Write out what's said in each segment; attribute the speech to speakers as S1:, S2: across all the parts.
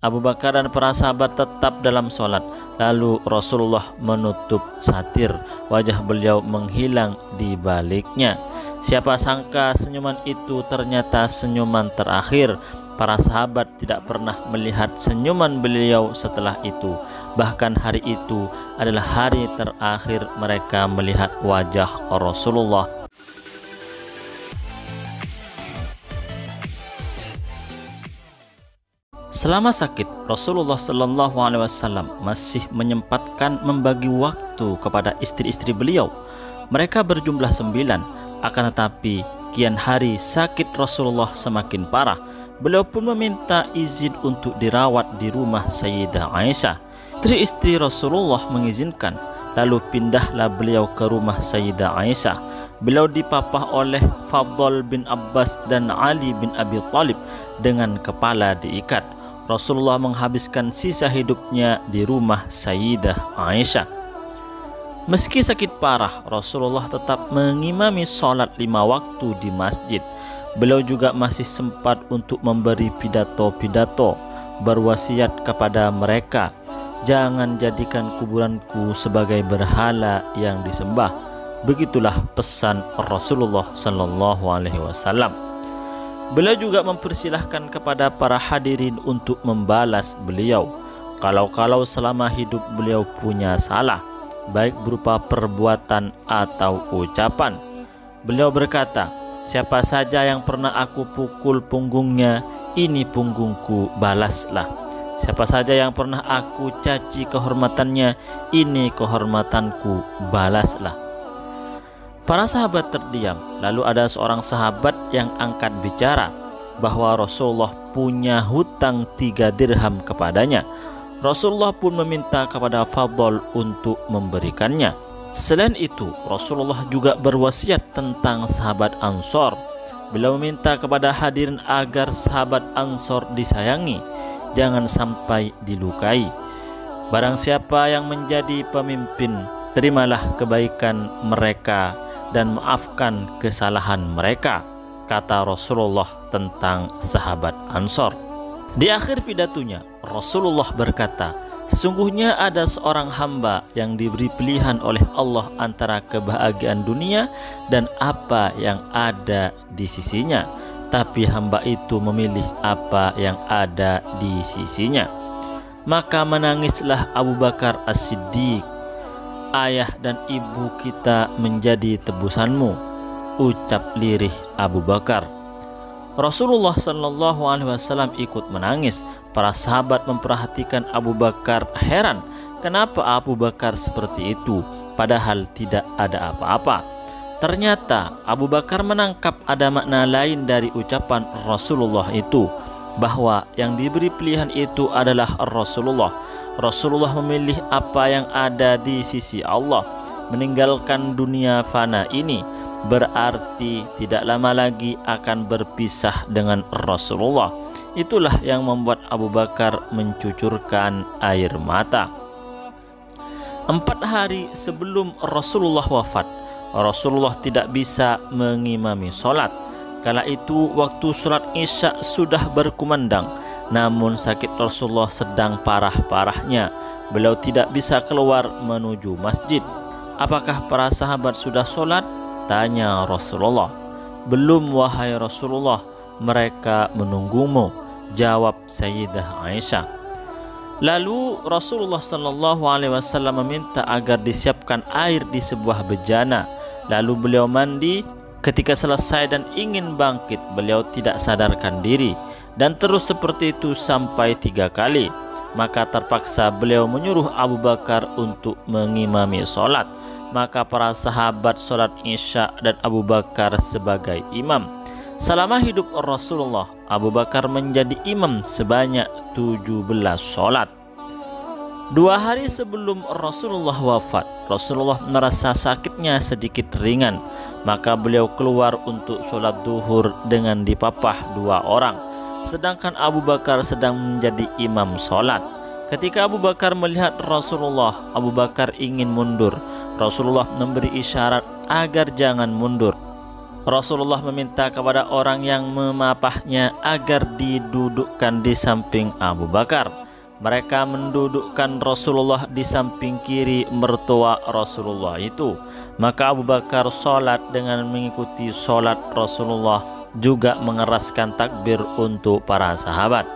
S1: Abu Bakar dan para sahabat tetap dalam sholat. Lalu Rasulullah menutup satir, wajah beliau menghilang di baliknya. Siapa sangka senyuman itu ternyata senyuman terakhir. Para sahabat tidak pernah melihat senyuman beliau setelah itu. Bahkan hari itu adalah hari terakhir mereka melihat wajah Rasulullah. Selama sakit, Rasulullah SAW masih menyempatkan membagi waktu kepada istri-istri beliau. Mereka berjumlah 9, akan tetapi kian hari sakit Rasulullah semakin parah. Beliau pun meminta izin untuk dirawat di rumah Sayyidah Aisyah. Istri-istri Rasulullah mengizinkan, lalu pindahlah beliau ke rumah Sayyidah Aisyah. Beliau dipapah oleh Fadl bin Abbas dan Ali bin Abi Thalib dengan kepala diikat. Rasulullah menghabiskan sisa hidupnya di rumah Sayyidah Aisyah. Meski sakit parah, Rasulullah tetap mengimami sholat 5 waktu di masjid. Beliau juga masih sempat untuk memberi pidato-pidato, berwasiat kepada mereka, "Jangan jadikan kuburanku sebagai berhala yang disembah." Begitulah pesan Rasulullah SAW. Beliau juga mempersilahkan kepada para hadirin untuk membalas beliau kalau selama hidup beliau punya salah, baik berupa perbuatan atau ucapan. Beliau berkata, "Siapa saja yang pernah aku pukul punggungnya, ini punggungku, balaslah. Siapa saja yang pernah aku caci kehormatannya, ini kehormatanku, balaslah." Para sahabat terdiam. Lalu ada seorang sahabat yang angkat bicara bahwa Rasulullah punya hutang 3 dirham kepadanya. Rasulullah pun meminta kepada Fadl untuk memberikannya. Selain itu, Rasulullah juga berwasiat tentang sahabat Ansor. Beliau meminta kepada hadirin agar sahabat Ansor disayangi, jangan sampai dilukai. Barang siapa yang menjadi pemimpin, terimalah kebaikan mereka dan maafkan kesalahan mereka, kata Rasulullah tentang sahabat Ansor. Di akhir pidatonya, Rasulullah berkata, "Sesungguhnya ada seorang hamba yang diberi pilihan oleh Allah antara kebahagiaan dunia dan apa yang ada di sisinya. Tapi hamba itu memilih apa yang ada di sisinya." Maka menangislah Abu Bakar As-Siddiq. "Ayah dan ibu kita menjadi tebusanmu," ucap lirih Abu Bakar. Rasulullah SAW ikut menangis. Para sahabat memperhatikan Abu Bakar heran, kenapa Abu Bakar seperti itu padahal tidak ada apa-apa. Ternyata Abu Bakar menangkap ada makna lain dari ucapan Rasulullah itu, bahwa yang diberi pilihan itu adalah Rasulullah. Rasulullah memilih apa yang ada di sisi Allah, meninggalkan dunia fana ini, berarti tidak lama lagi akan berpisah dengan Rasulullah. Itulah yang membuat Abu Bakar mencucurkan air mata. 4 hari sebelum Rasulullah wafat, Rasulullah tidak bisa mengimami sholat. Kala itu waktu sholat Isya sudah berkumandang, namun sakit Rasulullah sedang parah-parahnya. Beliau tidak bisa keluar menuju masjid. "Apakah para sahabat sudah sholat?" tanya Rasulullah. "Belum wahai Rasulullah, mereka menunggumu," jawab Sayyidah Aisyah. Lalu Rasulullah SAW meminta agar disiapkan air di sebuah bejana. Lalu beliau mandi. Ketika selesai dan ingin bangkit, beliau tidak sadarkan diri dan terus seperti itu sampai 3 kali. Maka terpaksa beliau menyuruh Abu Bakar untuk mengimami sholat. Maka para sahabat sholat Isya dan Abu Bakar sebagai imam. Selama hidup Rasulullah, Abu Bakar menjadi imam sebanyak 17 sholat. 2 hari sebelum Rasulullah wafat, Rasulullah merasa sakitnya sedikit ringan. Maka beliau keluar untuk sholat duhur dengan dipapah 2 orang. Sedangkan Abu Bakar sedang menjadi imam sholat. Ketika Abu Bakar melihat Rasulullah, Abu Bakar ingin mundur. Rasulullah memberi isyarat agar jangan mundur. Rasulullah meminta kepada orang yang memapahnya agar didudukkan di samping Abu Bakar. Mereka mendudukkan Rasulullah di samping kiri mertua Rasulullah itu. Maka Abu Bakar sholat dengan mengikuti sholat Rasulullah, juga mengeraskan takbir untuk para sahabat.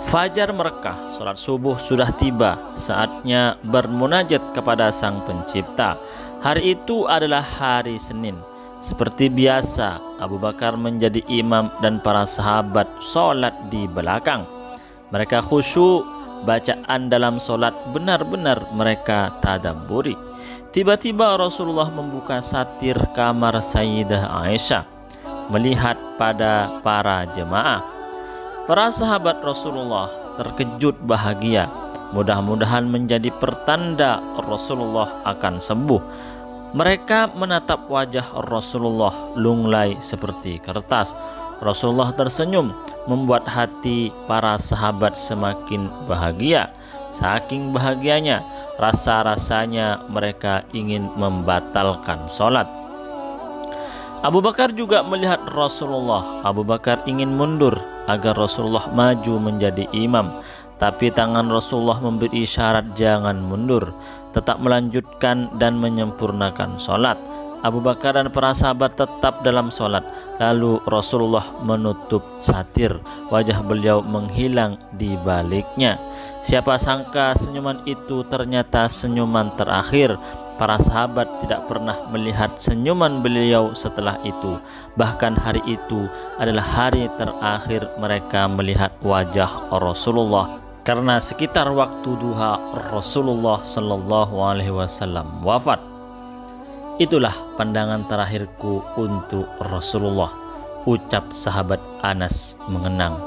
S1: Fajar merekah, sholat subuh sudah tiba, saatnya bermunajat kepada Sang Pencipta. Hari itu adalah hari Senin. Seperti biasa, Abu Bakar menjadi imam dan para sahabat sholat di belakang. Mereka khusyuk, bacaan dalam sholat benar-benar mereka tadabburi. Tiba-tiba Rasulullah membuka satir kamar Sayyidah Aisyah, melihat pada para jemaah. Para sahabat Rasulullah terkejut bahagia. Mudah-mudahan menjadi pertanda Rasulullah akan sembuh. Mereka menatap wajah Rasulullah lunglai seperti kertas. Rasulullah tersenyum, membuat hati para sahabat semakin bahagia. Saking bahagianya, rasa-rasanya mereka ingin membatalkan sholat. Abu Bakar juga melihat Rasulullah. Abu Bakar ingin mundur agar Rasulullah maju menjadi imam, tapi tangan Rasulullah memberi isyarat jangan mundur, tetap melanjutkan dan menyempurnakan sholat. Abu Bakar dan para sahabat tetap dalam sholat. Lalu Rasulullah menutup satir, wajah beliau menghilang di baliknya. Siapa sangka senyuman itu ternyata senyuman terakhir. Para sahabat tidak pernah melihat senyuman beliau setelah itu. Bahkan hari itu adalah hari terakhir mereka melihat wajah Rasulullah, karena sekitar waktu duha Rasulullah Shallallahu Alaihi Wasallam wafat. Itulah pandangan terakhirku untuk Rasulullah, ucap sahabat Anas mengenang